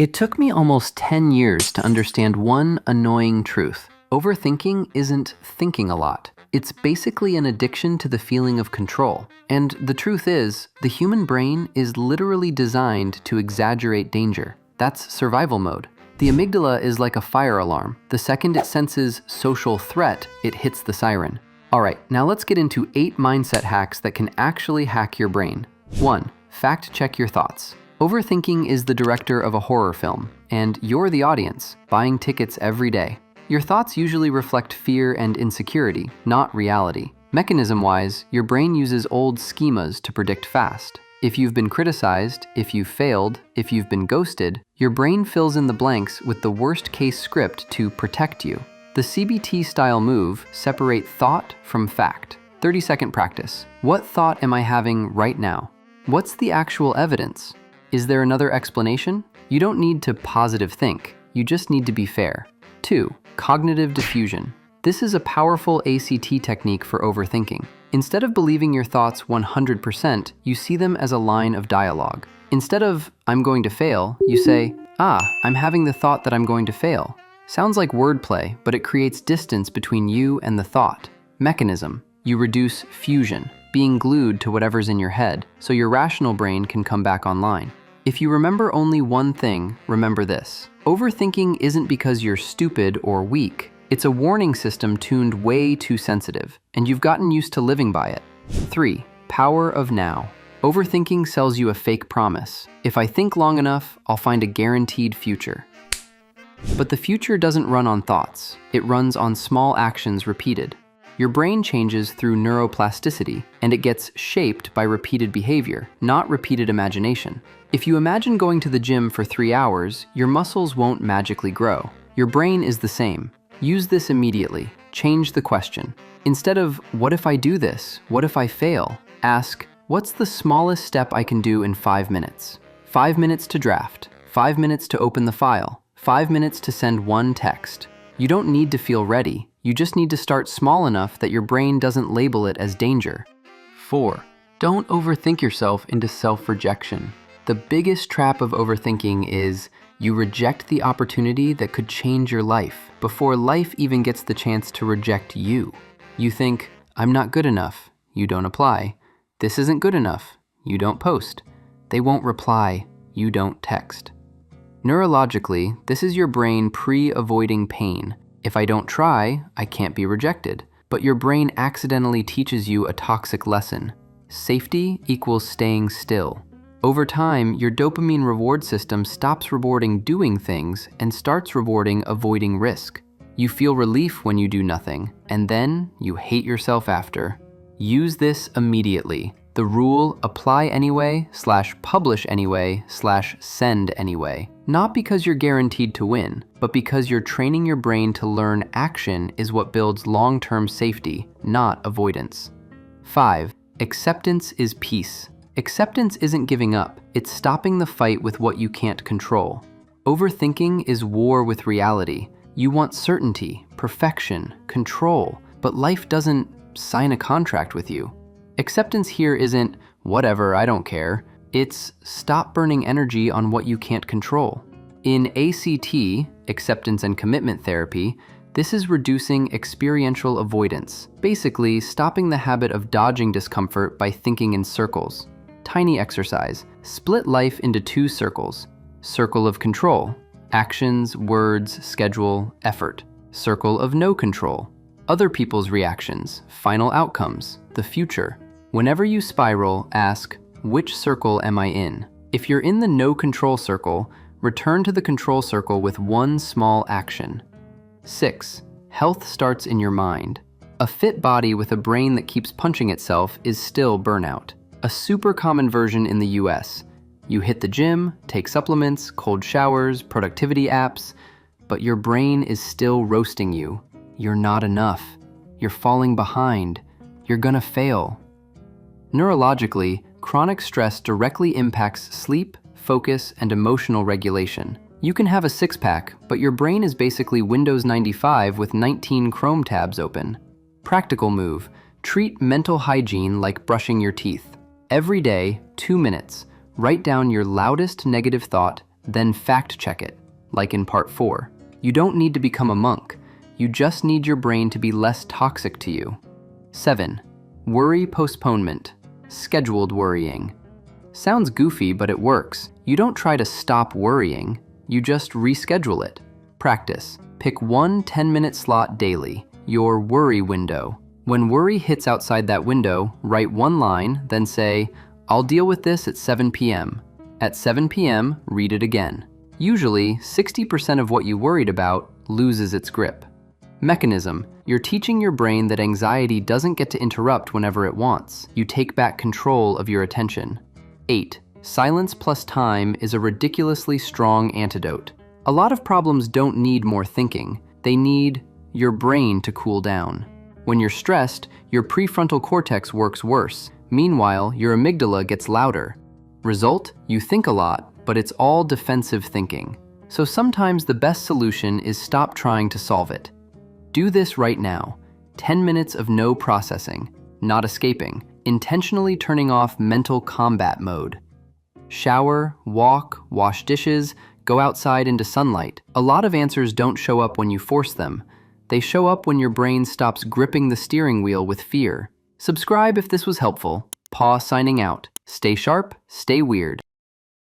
It took me almost 10 years to understand one annoying truth. Overthinking isn't thinking a lot. It's basically an addiction to the feeling of control. And the truth is, the human brain is literally designed to exaggerate danger. That's survival mode. The amygdala is like a fire alarm. The second it senses social threat, it hits the siren. All right, now let's get into 8 mindset hacks that can actually hack your brain. 1. Fact check your thoughts. Overthinking is the director of a horror film, and you're the audience, buying tickets every day. Your thoughts usually reflect fear and insecurity, not reality. Mechanism-wise, your brain uses old schemas to predict fast. If you've been criticized, if you've failed, if you've been ghosted, your brain fills in the blanks with the worst-case script to protect you. The CBT-style move: separate thought from fact. 30-second practice. What thought am I having right now? What's the actual evidence? Is there another explanation? You don't need to positive think. You just need to be fair. 2. Cognitive diffusion. This is a powerful ACT technique for overthinking. Instead of believing your thoughts 100%, you see them as a line of dialogue. Instead of, "I'm going to fail," you say, "I'm having the thought that I'm going to fail." Sounds like wordplay, but it creates distance between you and the thought. Mechanism. You reduce fusion, being glued to whatever's in your head, so your rational brain can come back online. If you remember only one thing, remember this. Overthinking isn't because you're stupid or weak. It's a warning system tuned way too sensitive, and you've gotten used to living by it. 3. Power of now. Overthinking sells you a fake promise. If I think long enough, I'll find a guaranteed future. But the future doesn't run on thoughts. It runs on small actions repeated. Your brain changes through neuroplasticity, and it gets shaped by repeated behavior, not repeated imagination. If you imagine going to the gym for 3 hours, your muscles won't magically grow. Your brain is the same. Use this immediately. Change the question. Instead of, "What if I do this? What if I fail?" ask, "What's the smallest step I can do in 5 minutes? 5 minutes to draft, 5 minutes to open the file, 5 minutes to send one text." You don't need to feel ready. You just need to start small enough that your brain doesn't label it as danger. 4. Don't overthink yourself into self-rejection. The biggest trap of overthinking is you reject the opportunity that could change your life before life even gets the chance to reject you. You think, "I'm not good enough." You don't apply. "This isn't good enough." You don't post. "They won't reply." You don't text. Neurologically, this is your brain pre-avoiding pain. If I don't try, I can't be rejected. But your brain accidentally teaches you a toxic lesson. Safety equals staying still. Over time, your dopamine reward system stops rewarding doing things and starts rewarding avoiding risk. You feel relief when you do nothing, and then you hate yourself after. Use this immediately. The rule: apply anyway / publish anyway / send anyway. Not because you're guaranteed to win, but because you're training your brain to learn action is what builds long-term safety, not avoidance. 5. Acceptance is peace. Acceptance isn't giving up. It's stopping the fight with what you can't control. Overthinking is war with reality. You want certainty, perfection, control, but life doesn't sign a contract with you. Acceptance here isn't, "Whatever, I don't care." It's, stop burning energy on what you can't control. In ACT, acceptance and commitment therapy, this is reducing experiential avoidance, basically stopping the habit of dodging discomfort by thinking in circles. Tiny exercise: split life into 2 circles. Circle of control: actions, words, schedule, effort. Circle of no control: other people's reactions, final outcomes, the future. Whenever you spiral, ask, "Which circle am I in?" If you're in the no control circle, return to the control circle with one small action. 6. Health starts in your mind. A fit body with a brain that keeps punching itself is still burnout. A super common version in the US. You hit the gym, take supplements, cold showers, productivity apps, but your brain is still roasting you. You're not enough. You're falling behind. You're gonna fail. Neurologically, chronic stress directly impacts sleep, focus, and emotional regulation. You can have a six-pack, but your brain is basically Windows 95 with 19 Chrome tabs open. Practical move: treat mental hygiene like brushing your teeth. Every day, 2 minutes, write down your loudest negative thought then fact check it, like in part 4. You don't need to become a monk. You just need your brain to be less toxic to you. 7. Worry postponement. Scheduled worrying. Sounds goofy, but it works. You don't try to stop worrying, you just reschedule it. Practice. Pick one 10-minute slot daily, your worry window. When worry hits outside that window, write one line, then say, "I'll deal with this at 7 p.m. At 7 p.m., read it again. Usually, 60% of what you worried about loses its grip. Mechanism. You're teaching your brain that anxiety doesn't get to interrupt whenever it wants. You take back control of your attention. 8. Silence plus time is a ridiculously strong antidote. A lot of problems don't need more thinking. They need your brain to cool down. When you're stressed, your prefrontal cortex works worse. Meanwhile, your amygdala gets louder. Result? You think a lot, but it's all defensive thinking. So sometimes the best solution is stop trying to solve it. Do this right now. 10 minutes of no processing, not escaping, intentionally turning off mental combat mode. Shower, walk, wash dishes, go outside into sunlight. A lot of answers don't show up when you force them. They show up when your brain stops gripping the steering wheel with fear. Subscribe if this was helpful. Paw signing out. Stay sharp, stay weird.